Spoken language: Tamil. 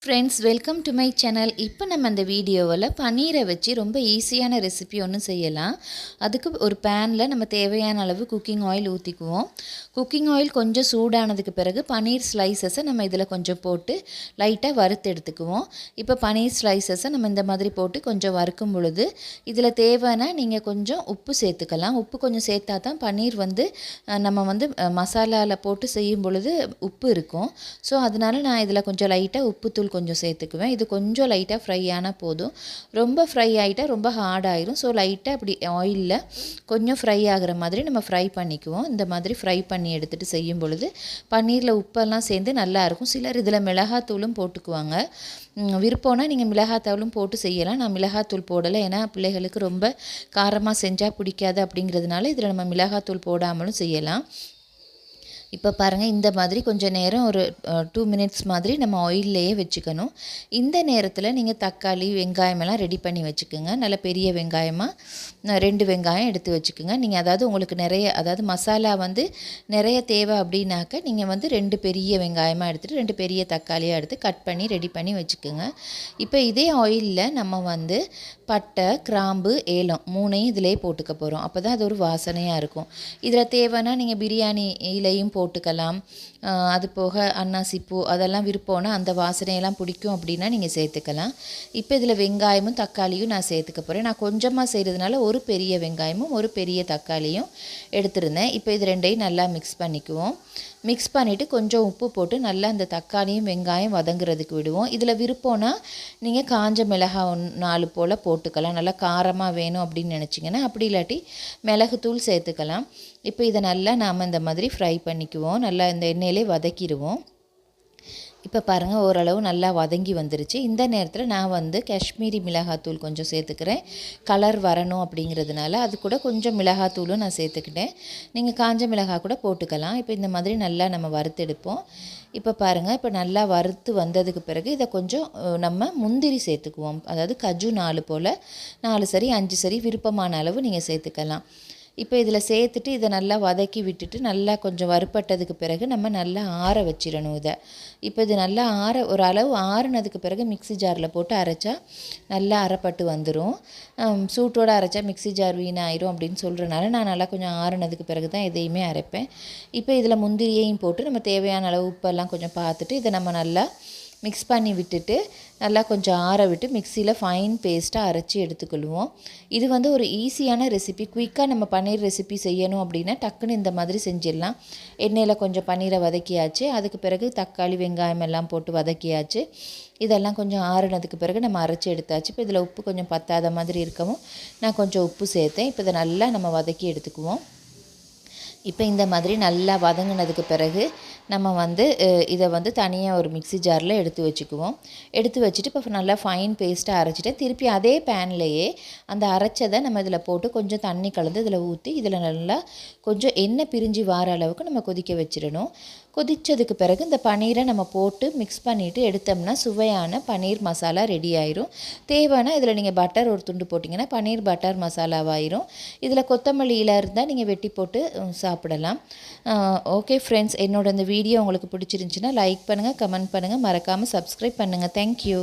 Friends welcome to my channel. இப்போ நம்ம அந்த வீடியோவில் பன்னீரை வச்சு ரொம்ப ஈஸியான ரெசிபி ஒன்று செய்யலாம். அதுக்கு ஒரு பேனில் நம்ம தேவையான அளவு குக்கிங் ஆயில் ஊற்றிக்குவோம். குக்கிங் ஆயில் கொஞ்சம் சூடானதுக்கு பிறகு பன்னீர் ஸ்லைசஸை நம்ம இதில் கொஞ்சம் போட்டு லைட்டாக வறுத்து எடுத்துக்குவோம். இப்போ பன்னீர் ஸ்லைசஸை நம்ம இந்த மாதிரி போட்டு கொஞ்சம் வறுக்கும் பொழுது இதில் தேவைன்னா நீங்கள் கொஞ்சம் உப்பு சேர்த்துக்கலாம். உப்பு கொஞ்சம் சேர்த்தா தான் பன்னீர் நம்ம மசாலாவில் போட்டு செய்யும் பொழுது உப்பு இருக்கும். ஸோ அதனால் நான் இதில் கொஞ்சம் லைட்டாக உப்புத்தூள் கொஞ்சம் சேர்த்துக்குவேன். இது கொஞ்சம் லைட்டாக ஃப்ரை ஆனால் போதும். ரொம்ப ஃப்ரை ஆகிட்டால் ரொம்ப ஹார்ட் ஆயிரும். ஸோ லைட்டாக இப்படி ஆயிலில் கொஞ்சம் ஃப்ரை ஆகிற மாதிரி நம்ம ஃப்ரை பண்ணிக்குவோம். இந்த மாதிரி ஃப்ரை பண்ணி எடுத்துகிட்டு செய்யும் பொழுது பன்னீரில் உப்பெல்லாம் சேர்ந்து நல்லாயிருக்கும். சிலர் இதில் மிளகாத்தூளும் போட்டுக்குவாங்க. விருப்பம்னா நீங்கள் மிளகாத்தூளும் போட்டு செய்யலாம். நான் மிளகாத்தூள் போடலை, ஏன்னா பிள்ளைகளுக்கு ரொம்ப காரமாக செஞ்சால் பிடிக்காது அப்படிங்கிறதுனால இதில் நம்ம மிளகாத்தூள் போடாமலும் செய்யலாம். இப்போ பாருங்கள், இந்த மாதிரி கொஞ்சம் நேரம் ஒரு 2 மினிட்ஸ் மாதிரி நம்ம ஆயில்லையே வச்சுக்கணும். இந்த நேரத்தில் நீங்கள் தக்காளி வெங்காயமெல்லாம் ரெடி பண்ணி வச்சுக்கோங்க. நல்ல பெரிய வெங்காயமாக 2 வெங்காயம் எடுத்து வச்சுக்கோங்க. நீங்கள் உங்களுக்கு நிறைய மசாலா நிறைய தேவை அப்படின்னாக்க நீங்கள் 2 பெரிய வெங்காயமாக எடுத்துகிட்டு 2 பெரிய தக்காளியாக எடுத்து கட் பண்ணி ரெடி பண்ணி வச்சுக்கோங்க. இப்போ இதே ஆயிலில் நம்ம பட்டை, கிராம்பு, ஏலம் 3ஐயும் இதிலே போட்டுக்க போகிறோம். அப்போ தான் அது ஒரு வாசனையாக இருக்கும். இதில் தேவைன்னா நீங்கள் பிரியாணி இலையும் போட்டுக்கலாம். அது போக அன்னாசிப்பூ அதெல்லாம் விருப்பம்னா அந்த வாசனையெல்லாம் பிடிக்கும் அப்படின்னா நீங்கள் சேர்த்துக்கலாம். இப்போ இதில் வெங்காயமும் தக்காளியும் நான் சேர்த்துக்க போகிறேன். நான் கொஞ்சமாக செய்கிறதுனால ஒரு பெரிய வெங்காயமும் ஒரு பெரிய தக்காளியும் எடுத்துருந்தேன். இப்போ இது ரெண்டையும் நல்லா மிக்ஸ் பண்ணிக்குவோம். மிக்ஸ் பண்ணிவிட்டு கொஞ்சம் உப்பு போட்டு நல்லா அந்த தக்காளியும் வெங்காயம் வதங்குறதுக்கு விடுவோம். இதில் விருப்பம்னா நீங்கள் காஞ்ச மிளகாய் 4 போல் போட்டுக்கலாம். நல்லா காரமாக வேணும் அப்படின்னு நினச்சிங்கன்னா. அப்படி இல்லாட்டி மிளகுத்தூள் சேர்த்துக்கலாம். இப்போ இதை நல்லா நாம் இந்த மாதிரி ஃப்ரை பண்ணிக்குவோம். நல்லா இந்த எண்ணெயிலே வதக்கிடுவோம். இப்போ பாருங்கள், ஓரளவு நல்லா வதங்கி வந்துருச்சு. இந்த நேரத்தில் நான் காஷ்மீரி மிளகாத்தூள் கொஞ்சம் சேர்த்துக்கிறேன். கலர் வரணும் அப்படிங்கிறதுனால அது கூட கொஞ்சம் மிளகாத்தூளும் நான் சேர்த்துக்கிட்டேன். நீங்கள் காஞ்ச மிளகாய் கூட போட்டுக்கலாம். இப்போ இந்த மாதிரி நல்லா நம்ம வறுத்தெடுப்போம். இப்போ பாருங்கள், இப்போ நல்லா வறுத்து வந்ததுக்கு பிறகு இதை கொஞ்சம் நம்ம முந்திரி சேர்த்துக்குவோம். அதாவது கஜு 4 போல் 4 சரி 5 சரி விருப்பமான அளவு நீங்கள் சேர்த்துக்கலாம். இப்போ இதில் சேர்த்துட்டு இதை நல்லா வதக்கி விட்டுட்டு நல்லா கொஞ்சம் வறுப்பட்டதுக்கு பிறகு நம்ம நல்லா ஆற வச்சிடணும் இதை. இப்போ இது நல்லா ஒரு அளவு ஆறுனதுக்கு பிறகு மிக்ஸி ஜாரில் போட்டு அரைச்சா நல்லா அரைப்பட்டு வந்துடும். சூட்டோடு அரைச்சா மிக்ஸி ஜார் வீணாயிரும் அப்படின்னு சொல்கிறனால நான் நல்லா கொஞ்சம் ஆறுனதுக்கு பிறகு தான் எதையுமே அரைப்பேன். இப்போ இதில் முந்திரியையும் போட்டு நம்ம தேவையான அளவு உப்பெல்லாம் கொஞ்சம் பார்த்துட்டு இதை நம்ம நல்லா மிக்ஸ் பண்ணி விட்டுட்டு நல்லா கொஞ்சம் ஆற விட்டு மிக்சியில் ஃபைன் பேஸ்ட்டாக அரைச்சி எடுத்துக்கொள்வோம். இது ஒரு ஈஸியான ரெசிபி. குயிக்காக நம்ம பன்னீர் ரெசிபி செய்யணும் அப்படின்னா டக்குன்னு இந்த மாதிரி செஞ்சிடலாம். எண்ணெயில் கொஞ்சம் பன்னீரை வதக்கியாச்சு. அதுக்கு பிறகு தக்காளி வெங்காயம் எல்லாம் போட்டு வதக்கியாச்சு. இதெல்லாம் கொஞ்சம் ஆறுனதுக்கு பிறகு நம்ம அரைச்சி எடுத்தாச்சு. இப்போ இதில் உப்பு கொஞ்சம் பத்தாத மாதிரி இருக்கவும் நான் கொஞ்சம் உப்பு சேர்த்தேன். இப்போ இதை நல்லா நம்ம வதக்கி எடுத்துக்குவோம். இப்போ இந்த மாதிரி நல்லா வதங்கினதுக்கு பிறகு நம்ம இதை தனியாக ஒரு மிக்ஸி ஜாரில் எடுத்து வச்சுக்குவோம். எடுத்து வச்சுட்டு இப்போ நல்லா ஃபைன் பேஸ்ட்டாக அரைச்சிட்டு திருப்பி அதே பேன்லேயே அந்த அரைச்சதை நம்ம இதில் போட்டு கொஞ்சம் தண்ணி கலந்து இதில் ஊற்றி இதில் நல்லா கொஞ்சம் எண்ணெய் பிரிஞ்சு வர அளவுக்கு நம்ம கொதிக்க வச்சிடணும். கொதித்ததுக்கு பிறகு இந்த பன்னீரை நம்ம போட்டு மிக்ஸ் பண்ணிவிட்டு எடுத்தோம்னா சுவையான பன்னீர் மசாலா ரெடி ஆயிரும். தேவைன்னா இதில் நீங்கள் பட்டர் ஒரு துண்டு போட்டிங்கன்னா பன்னீர் பட்டர் மசாலாவாயிரும். இதில் கொத்தமல்லி இலை இருந்தால் நீங்கள் வெட்டி போட்டு சாப்பிடலாம். ஓகே ஃப்ரெண்ட்ஸ், என்னோட இந்த வீடியோ உங்களுக்கு பிடிச்சிருந்துச்சின்னா லைக் பண்ணுங்கள், கமெண்ட் பண்ணுங்கள், மறக்காமல் சப்ஸ்கிரைப் பண்ணுங்கள். தேங்க்யூ.